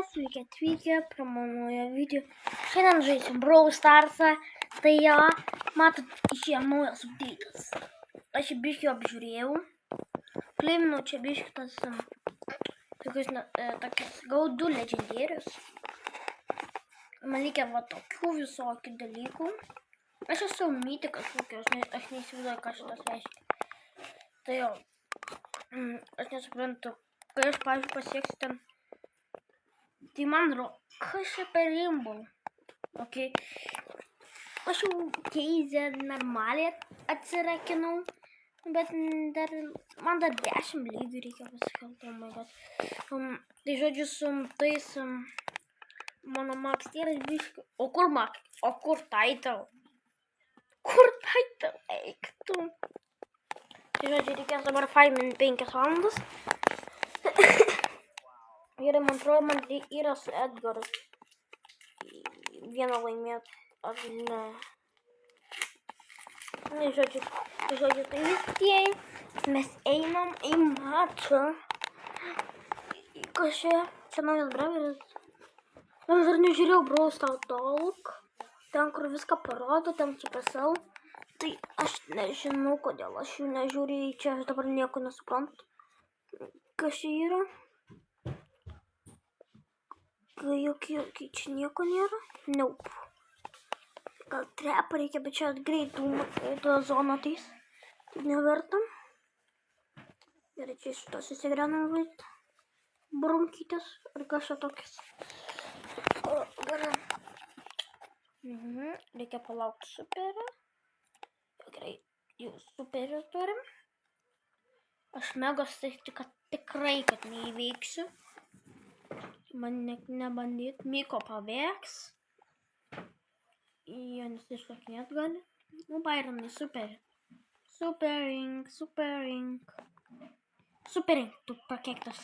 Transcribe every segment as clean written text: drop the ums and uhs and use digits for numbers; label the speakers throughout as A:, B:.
A: sveiki atvykę prie manojo video. Šiandien žaisim Brawl Starsą. Tai jo, matot, išėjo naujas update'as. Aš jį biškį apžiūrėjau. Klaiminau čia biškį tas tokius gavau 2 legendėrius. Man reikia va tokių visokių dalykų. Aš esu mytikas kokio, aš neįsivaizduoju, ką šitas reiškia. Tai jo, aš nesuprantu, kai aš, pavyzdžiui, pasieksiu ten. Tai man kas čia per Rainbow? Okay. Aš jau keizę normaliai atsirakinau, bet man dar 10 lygių reikia pasikelti, oh my god. Tai žodžiu, su tais mano max tėras biškai. O kur max? O kur title? Kur title? Eik tu. Tai žodžiu, reikės dabar farminti 5 valandas. Ir man atrodo, man yra su Edgaru vieną laimėt, ar ne. Žodžiu, tai vis tiek mes einam į mačą. Kas čia naujas braveris? Aš dar nežiūrėjau Brawl Stars Talk. Ten, kur viską parodo, ten Supercell. Tai aš nežinau, kodėl aš jų nežiūriu, čia aš dabar nieko nesuprantu. Kas čia yra? Jokių čia nieko nėra? Nope. Gal trepą reikia, bet čia greitų zoną ateis. Taip neverta. Gerai, čia šito susigrenam vaizdą. Brunkytės. Ar kažką tokis. Gerai. Reikia palaukti superį. Gerai, jau superį turim. Aš megas tikrai, kad neįveiksiu. Man nebandyt. Miko pabėgs. Jo nesišlakinėt gali. Nu, Byronai, super. Superink. Superink, tu pakeiktas.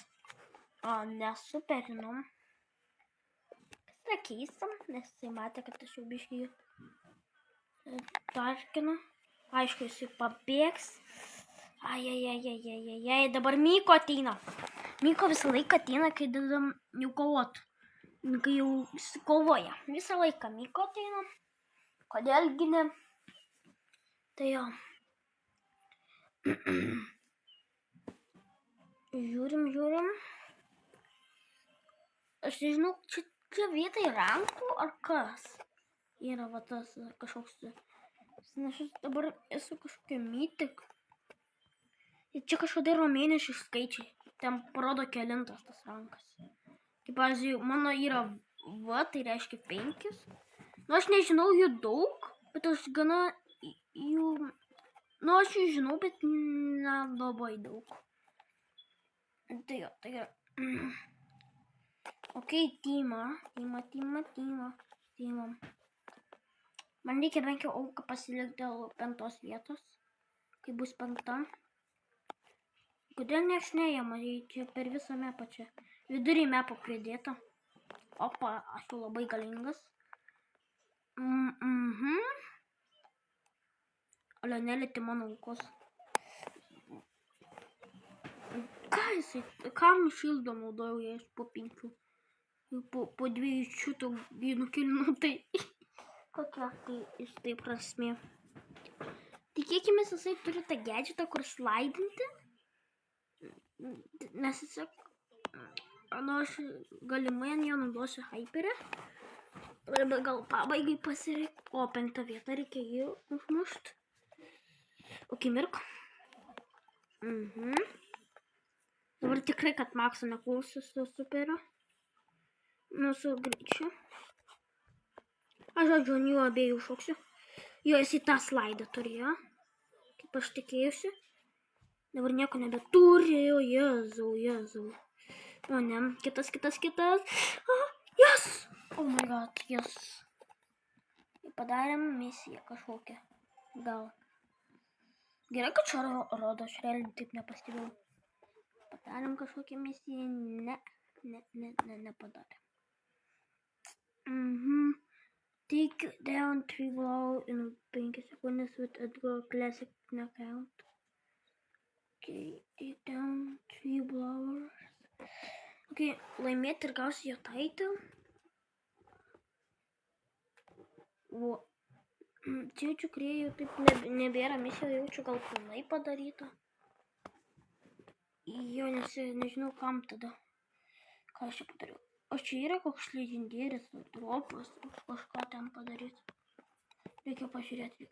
A: O, nesuperinom. Kas yra keista, nes jisai matė, kad aš jau biškį tarkinu. Aišku, jisai pabėgs. Ai, dabar Miko ateina. Miko visą laiką ateina, kai dedam jau kovot. Kai jau kovoja. Visą laiką Miko ateina. Kodėlgi ne? Tai jo. Žiūrim. Aš nežinau, čia vietai rankų ar kas? Yra va tas kažkoks. Aš dabar esu kažkokia mytik. Čia kažkada yra mėnesių skaičiai. Ten parodo kelintas tas rankas. Kaip, pavyzdžiui, mano yra V, tai reiškia 5. Nu, aš nežinau jų daug, bet aš gana jų... Nu, aš jų žinau, bet nelabai daug. Tai jo, tai yra... Ok, Tima. Man reikia bent jau auką pasilikti dėl 5 vietos. Kai bus 5. Kodėl nieks neėma, čia per visą mepą čia. Vidurį mepą pridėta. Opa, aš jau labai galingas. Ale nelėti mano aukos. Kam šildo naudojau, jei aš po 5. Po 2 šitų nukilinu, tai kokia tai prasmė. Tikėkimės, jisai turi tą gadgetą, kur slaidinti. Nes jis aš galimai ant jo naudosiu hyperę. Gal pabaigai pasireik. O, 5 vietą reikia jį užmušti. Ok, mirk. Dabar tikrai, kad Maxo neklausiu su superiu. Nu, su greičiu. Aš žodžiu, ant jų abiejų šoksiu. Jo, jis į tą slaidą turėjo. Kaip aš tikėjusi. Dabar nieko nebeturi, o Jėzau. O ne, kitas. Yes! Oh my god, yes. Padarėm misiją kažkokią. Gal. Gerai, kad čia rodo, aš realiai taip nepastebėjau. Padarėm kažkokią misiją. Nepadarėm. Take down 3 blow in 5 seconds with Edgar Classic knockout. Okay, take down 3 blowers. Okay, laimėti ir gausi jo title. O, čia jaučiu krėjų, taip nebėra misijų, jaučiu gal pilnai padaryta. Jo, nes nežinau kam tada. Ką aš čia padariau? O čia yra koks legendėris, dropas, kažką ten padaryti. Reikia pažiūrėti.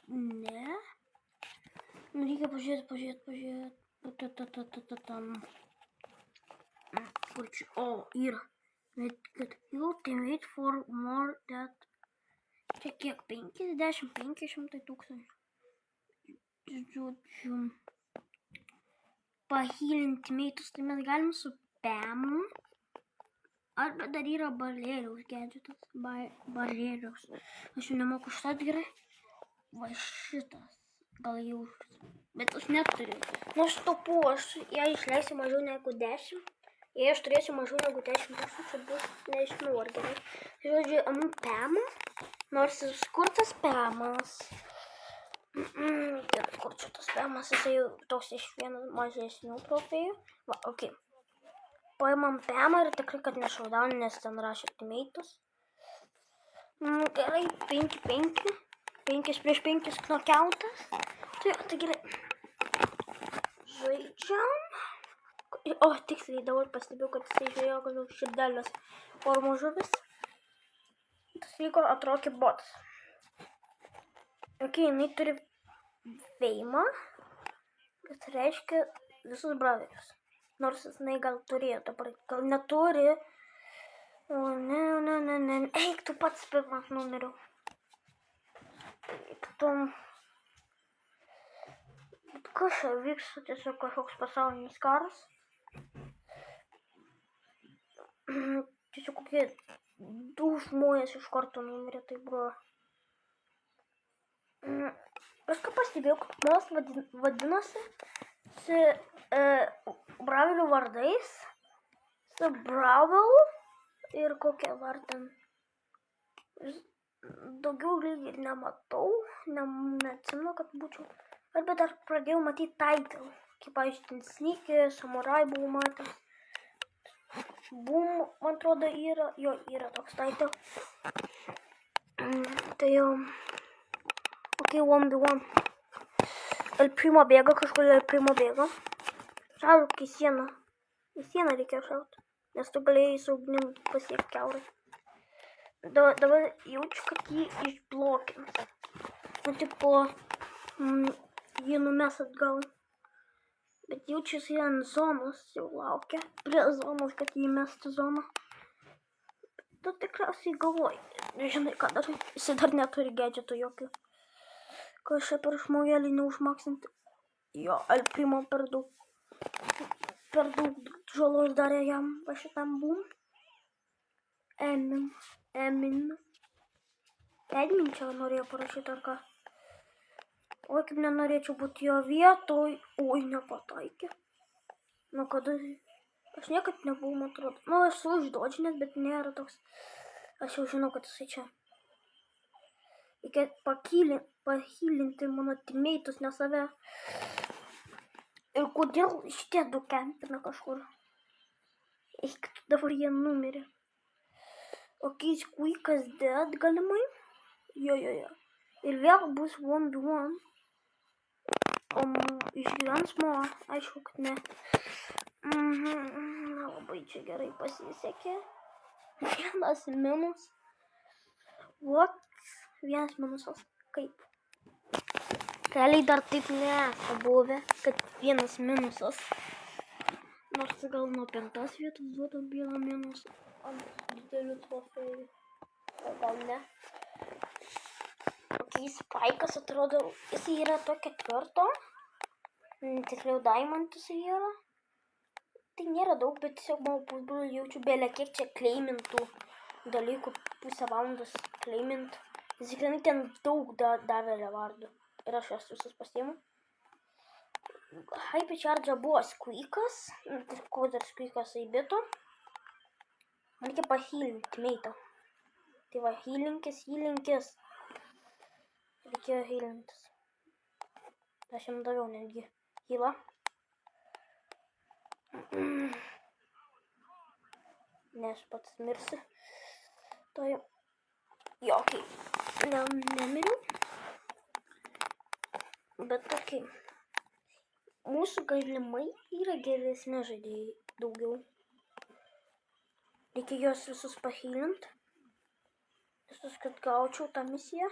A: Ne. Reikia pažiūrėti. Kur čia? O, yra. Kad ultimate for more that. Čia kiek? 50-500 tūkstančių. Žodžiu. Pahilinti meitus, tai mes galim su Pamu. Arba dar yra barėriaus gadgetas. Barėriaus. Aš jau nemoku šitą gerai. Va šitas. Gal jau. Bet aš neturiu. Nu aš taupu, jei išleisiu mažiau negu 10. Jei aš turėsiu mažiau negu 10 tūkstančių, bus nežinau ar gerai. Žodžiu, amu Pamu. Nors ir skurtas Pamas. Kur čia tas Pamas, jisai jau toks iš vienas mažesnių trofėjų. Va, okei. Paimam Pamą ir tikrai, kad ne showdown, nes ten rašė ultimatus. Gerai, 5-5. 5 prieš 5 knockoutas. Tai gerai. Žaidžiam. O, tiksliai dabar pastebėjau, kad jisai žiūrėjo kažkokius širdelės formų žuvis. Tas vyko atrodo botas. Ok, jinai turi veimą, kas reiškia visus braverius. Nors jinai gal turėjo dabar, gal neturi. O, ne. Eik, tu pats pirmas numeriu. Kas čia vyksta, tiesiog kažkoks pasaulinis karas. Tiesiog kokie 2 žmonės iš karto numirė, tai buvo. Aš ką pastebėjau, kad žmonės vadinosi su bravelių vardais, su Bravel ir kokie vardan. Daugiau lygiai ir nematau, neatsimenu, kad būčiau. Arba dar pradėjau matyti title, kaip pavyzdžiui, Sneaky, Samurai buvau matęs. Boom, man atrodo, yra toks title. Tai jau, ok, 1v1. El Primo bėga, kažkur El Primo bėga. Šauk į sieną. Į sieną reikia šauti, nes tu galėjai su ugnim pasiekti kiaurai. Dabar jaučiu, kad jį išblokins. Nu, tipo, jį numes atgal. Bet jaučiu, jis ant zonos jau laukia. Prie zonos, kad jį mestų zoną. Tu tikriausiai galvoji. Žinai, ką dar. Jis dar neturi gadgetų jokių. Kažkaip per žmogelį neužmaksinti. Jo, El Primo per daug žalos darė jam va šitam boom. Emin čia norėjo parašyti ar ką. Oi, kaip nenorėčiau būti jo vietoj. Oi, nepataikė. Nu, kada... Aš niekad nebuvau, man atrodo. Nu, esu išdodžinęs, bet nėra toks. Aš jau žinau, kad jisai čia. Reikia pahilinti mano teammates, ne save. Ir kodėl šitie du kempina kažkur? Eik, dabar jie numirė. Ok, Squeakas dead galimai. Jo. Ir vėl bus 1v1. O išgyvens Moa? Aišku, kad ne. Labai čia gerai pasisekė. Vienas minus. What? Vienas minusas. Kaip? Realiai dar taip nesą buvę, kad vienas minusas. Nors gal nuo 5 vietos duoda vieną minusą. Ant didelių trofėjų. O gal ne? Ok, Spike'as atrodo, jis yra to 4. Tiksliau Diamond jis yra. Tai nėra daug, bet tiesiog mano pusbrolį jaučiu belė kiek čia kleimintų dalykų. Pusę valandos kleimint. Jis tikrai ten daug davė levardų. Ir aš jas visus pasiimu. Hype Charge buvo Squeakas. Koks dar Squeakas įbito. Man reikia pahilinti meitą. Tai va, healinkis. Reikėjo healintis. Aš jam daviau netgi hylą. Nes pats mirsi. Tai jo, okei. Nemiriau. Bet okei. Mūsų galimai yra geresni žaidėjai daugiau. Reikia juos visus pahylint. Visus, kad gaučiau tą misiją.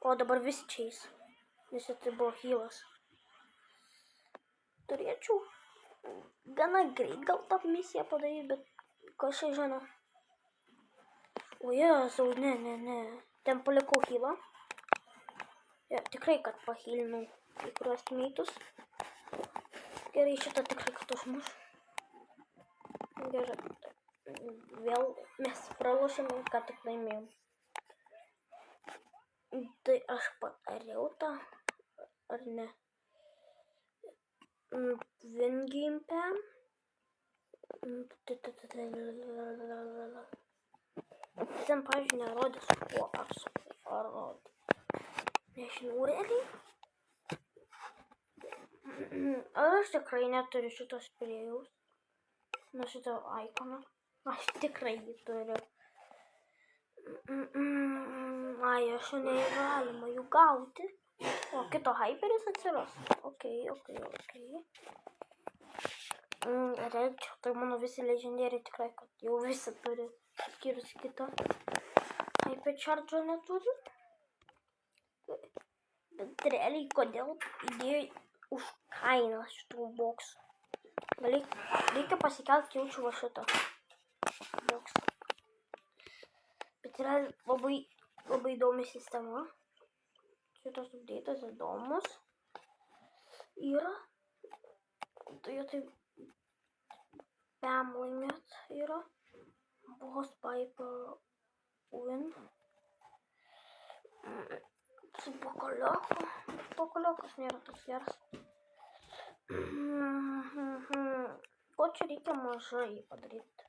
A: O dabar visi čia eis. Visi tai buvo hylas. Turėčiau gana greit gal tą misiją padaryti, bet kas čia žino. O Jėzau, ne. Ten palikau hylą. Ja, tikrai, kad pahylinau kai kuriuos teammates. Gerai, šitą tikrai, kad užmuš. Gerai. Vėl mes pralošėme, ką tik laimėjom. Tai aš padariau tą, ar ne? Win game pam. Ten, pavyzdžiui, nerodys, kuo ar rodė. Nežinau, realiai. Ar aš tikrai neturiu šitos spirėjaus? Nuo šito ikono. Aš tikrai jį turiu. Ai, aš neįgalima jų gauti. O kito hyperis atsiras. Okei. Rečiau, tai mano visi legendėriai tikrai, kad jau visi turi. Skyrus kitą. Hypercharger neturi. Bet realiai, kodėl įdėjo už kainą šitų boksų? Reikia pasikelti jaučiu va šitą boksą. Bet yra labai įdomi sistema. Šitas update'as įdomus. Yra. Tai tai pam laimėt yra. Boss pipe win. Su pokolioku. Pokoliokas nėra toks geras. Ko čia reikia mažai padaryti?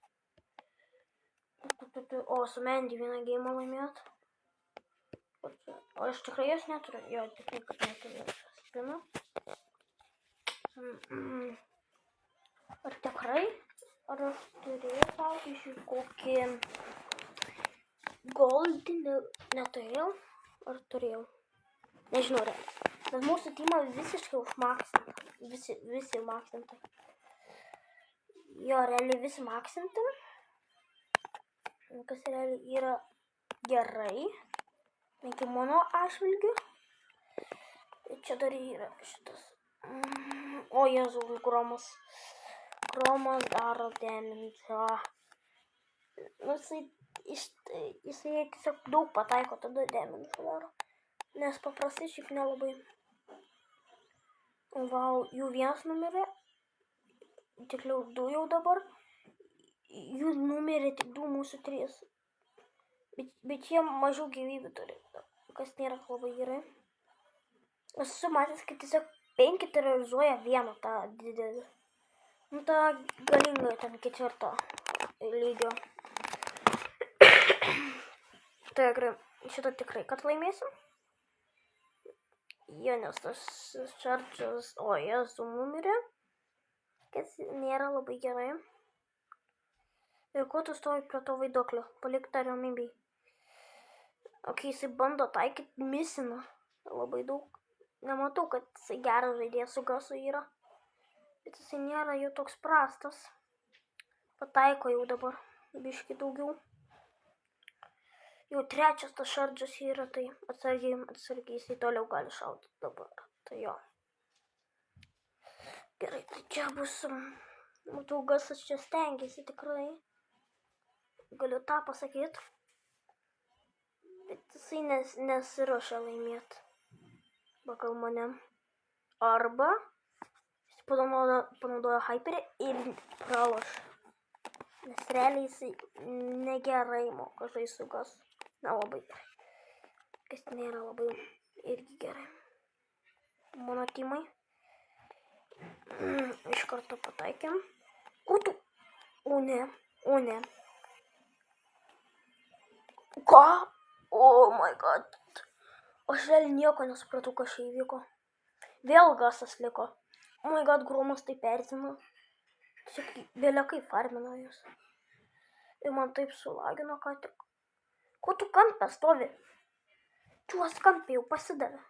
A: O, su Mandy vieną geimą laimėt. O aš tikrai jas neturiu. Jo, tikrai, kad neturiu spino. Ar tikrai? Ar aš turėjau, pavyzdžiui, kokį goldinį neturėjau? Ar turėjau? Nežinau, realiai. Bet mūsų teamą visiškai užmaksinta. Visi maksintai. Jo, realiai visi maksinti. Kas realiai yra gerai. Iki mano atžvilgiu. Čia dar yra šitas. O, Jėzau, Kromas. Kromas daro damage. Jisai tiesiog daug pataiko, tada damage daro. Nes paprastai šiaip nelabai. Vau, jų vienas numirė. Tikliau 2 jau dabar. Jų numirė tik 2, mūsų 3. Bet jie mažiau gyvybių turi. Kas nėra labai gerai. Aš esu matęs, kad tiesiog 5 terrorizuoja vieną tą didelį. Nu, tą galingą ten 4 lygio. Tai gerai. Šitą tikrai, kad laimėsim. Jo, nes tas Charges, o Jėzų numirė, kas nėra labai gerai. Ir kuo tu stovi prie to vaiduoklio? Palik tą ramybei. Ok, jisai bando taikyti misiną. Labai daug. Nematau, kad jisai geras žaidėjas su gasu yra. Bet jisai nėra jau toks prastas. Pataiko jau dabar. Biški daugiau. Jau 3 tas Charges yra, tai atsargiai jisai toliau gali šaudyti dabar. Tai jo. Gerai, tai čia bus... Matau, gasas čia stengiasi tikrai. Galiu tą pasakyti. Bet jisai nesiruošia laimėti. Pagal mane. Arba jis panaudojo hyperį ir pralošia. Nes realiai jisai negerai moka žaisti su gasu. Nelabai gerai. Kas nėra labai irgi gerai. Mano teamai. Iš karto pataikėm. Kur tu? O ne. Ką? Oh my god. Aš realiai nieko nesupratau, kas čia įvyko. Vėl gasas liko. Oh my god, Gromas taip erzino. Tiesiog vėliakai farmino jūs. Ir man taip sulagino, ką tik. Ko tu kampę stovi? Čiuos kampė jau pasidavė.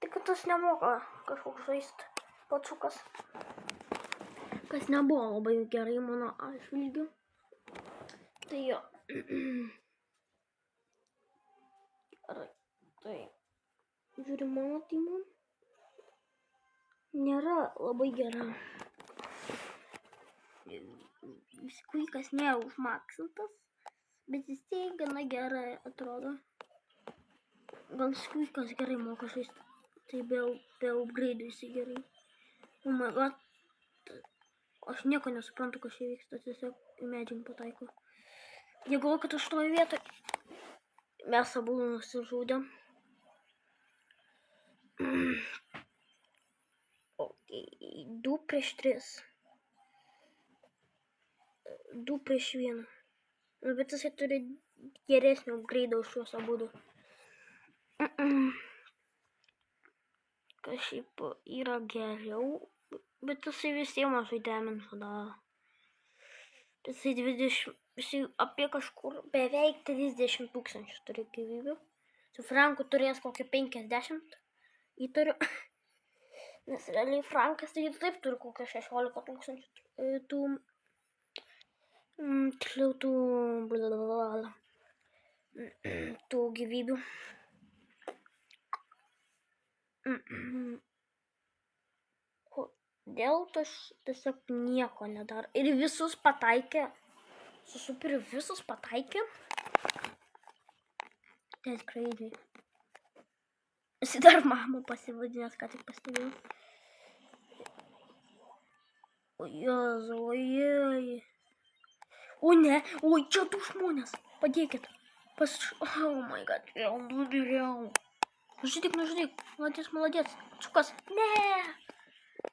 A: Tik kad tas nemoka kažkoks žaisti pačiukas. Kas nebuvo labai gerai mano atžvilgiu. Tai jo. Gerai. Tai. Žiūri, mano teamą. Nėra labai gera. Squeakas nėra užmaksintas, bet jis tiek gana gerai atrodo. Gal Squeakas gerai moka žaisti, tai be upgrade jisai gerai. Oh my god, aš nieko nesuprantu, kas čia vyksta, tiesiog Imagine pataiko. Jie galvoja, kad aš toje vietoje. Mes abu nusižudėm. Okay. 2 prieš 3. 2 prieš 1. Bet jisai turi geresnį upgrade už juos abudu. Kas šiaip yra geriau, bet jisai visiems mažai damage daro. Jisai apie kažkur beveik 30 000 turi gyvybių. Su Franku turės kokį 50 įtariu. Nes realiai Frankas tai taip turi kokią 16 000 tų gyvybių. Kodėl tas tiesiog nieko nedaro? Ir visus pataikė. Su superiu visus pataikė. That's crazy. Jis dar mamą pasivadinęs, ką tik pastebėjau. O Jėzau, ojej. O ne, oi, čia du žmonės. Padėkit. Oh my god, vėl nubiriau. Nužudyk. Молодец. Čukas. Ne.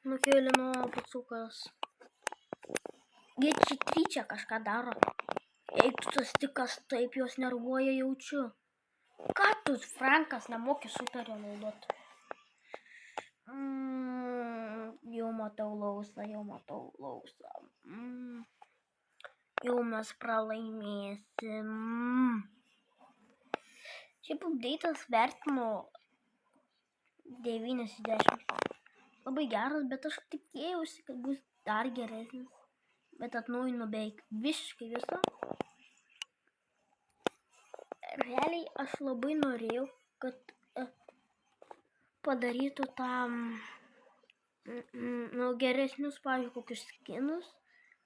A: Nukėlino pacukas. Jie čia tyčia kažką daro. Eik tu tas tikas, taip jos nervuoja jaučiu. Ką tu, Frankas, nemoki superio naudoti? Jau matau lausą. Jau mes pralaimėsim. Šiaip update'as vertinu 9 iš 10. Labai geras, bet aš tikėjausi, kad bus dar geresnis. Bet atnaujinu beveik visiškai visą. Realiai aš labai norėjau, kad padarytų tam geresnius, pavyzdžiui, kokius skinus.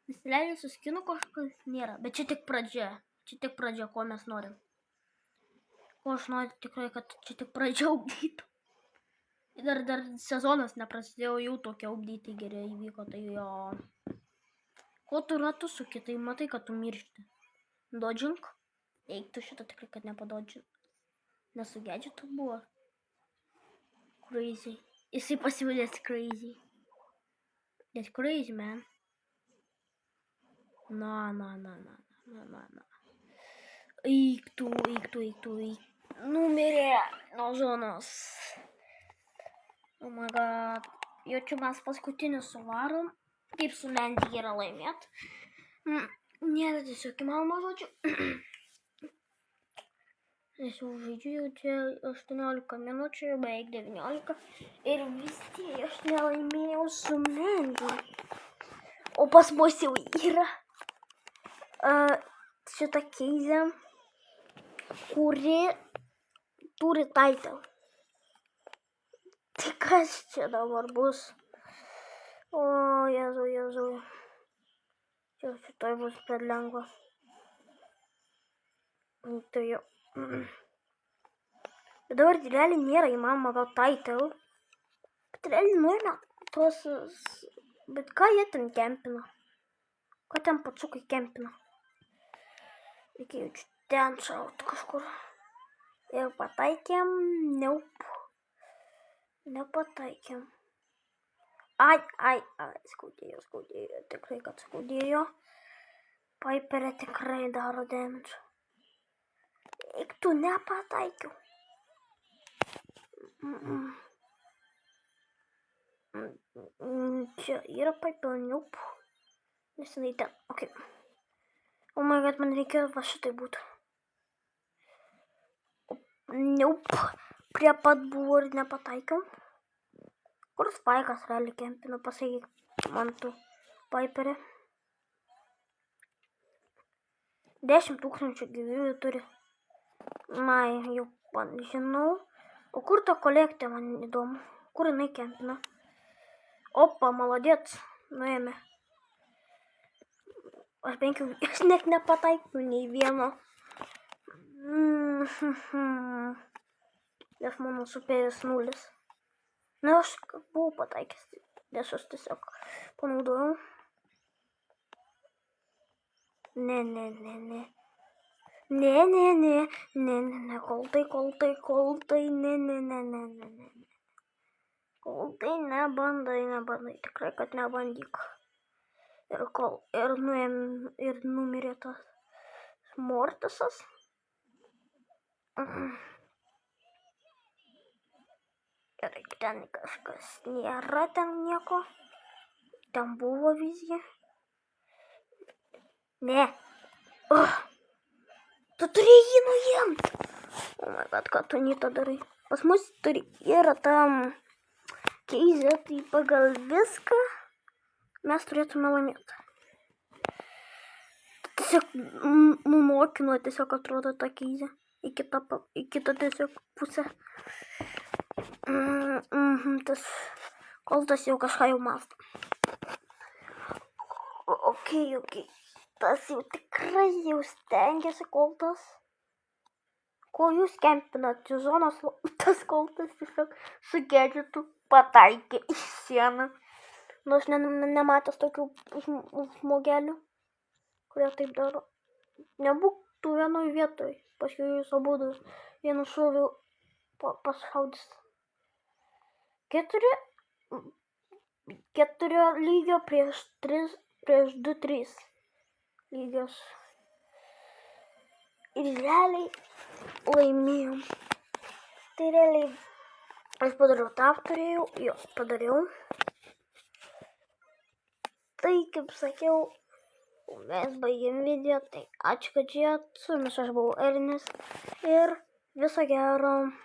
A: Nes realiai su skinu kažkas nėra. Bet čia tik pradžia, ko mes norim. Ko aš noriu tikrai, kad čia tik pradžia update. Dar sezonas neprasidėjo, jau tokie update gerai įvyko, tai jo. Ko tu ratu suki, tai matai, kad tu miršti. Dodžink. Eik tu šitą tikrai, kad nepadodžink. Nesugedžitų buvo. Crazy. Jisai pasivadės crazy. That's crazy, man. Na. Eik tu. Numirė nuo zonos. Oh my god. Jaučiu mes paskutinius suvarom. Kaip su Mendy yra laimėt. Nėra tiesiog įmanoma, žodžiu. Aš jau žaidžiu jau čia 18 minučių, beveik 19. Ir vis tiek aš nelaimėjau su Mendy. O pas mus jau yra šita keizė, kuri turi title. Tai kas čia dabar bus? O, Jėzau. Čia šitoj bus per lengva. Tai jau. Bet dabar realiai nėra įmanoma gal title. Bet realiai nuėmė tuos... Bet ką jie ten kempina? Ką ten pacukai kempina? Reikėjo ten šauti kažkur. Ir pataikėm. Nope. Nepataikėm. Ai. Skaudėjo. Tikrai, kad skaudėjo. Piperė tikrai daro damage. Eik tu nepataikiau. Čia yra papilniup. Nes jinai ten. Ok. Oh my god, man reikėjo va šitai būtų. Niaup. Prie pat buvo ir nepataikiau. Kur Spaikas realiai kempina, pasakyk man tu, Piperė. 10 000 gyvybių turi. Na, jau žinau. O kur ta kolekcija, man įdomu. Kur jinai kempina? Opa, maladėt. Nuėjome. Aš bent jau, aš net nepataikiau nei vieno. Nes mano superis 0. Na, aš buvau pataikęs, nes aš tiesiog panaudojau. Ne. Koltai, ne. Koltai nebandai, tikrai, kad nebandyk. Ir numirė tas Mortisas. Gerai, ten kažkas nėra, ten nieko. Ten buvo vizija. Ne. Tu turi jį nuimti. Oh my god, ką tu Nita darai? Pas mus yra tam keizė, tai pagal viską mes turėtume laimėti. Tiesiog nunokino, tiesiog atrodo ta keizė. Į kitą tiesiog pusę. Tas koltas jau kažką jau mąsto. Ok. Tas jau tikrai jau stengiasi koltas. Kol jūs kempinat zonos, tas koltas tiesiog su gedžetu pataikė į sieną. Nors nematęs tokių žmogelių, kurie taip daro. Nebūk tu vienoj vietoj, paskui jūs abudu vienu šūviu pasšaudys. 4 lygio prieš 2-3 lygios. Ir realiai laimėjom. Tai realiai aš padariau tą, padariau. Tai kaip sakiau, mes baigėm video, tai ačiū, kad žiūrėjot. Su jumis aš buvau Ernis ir viso gero.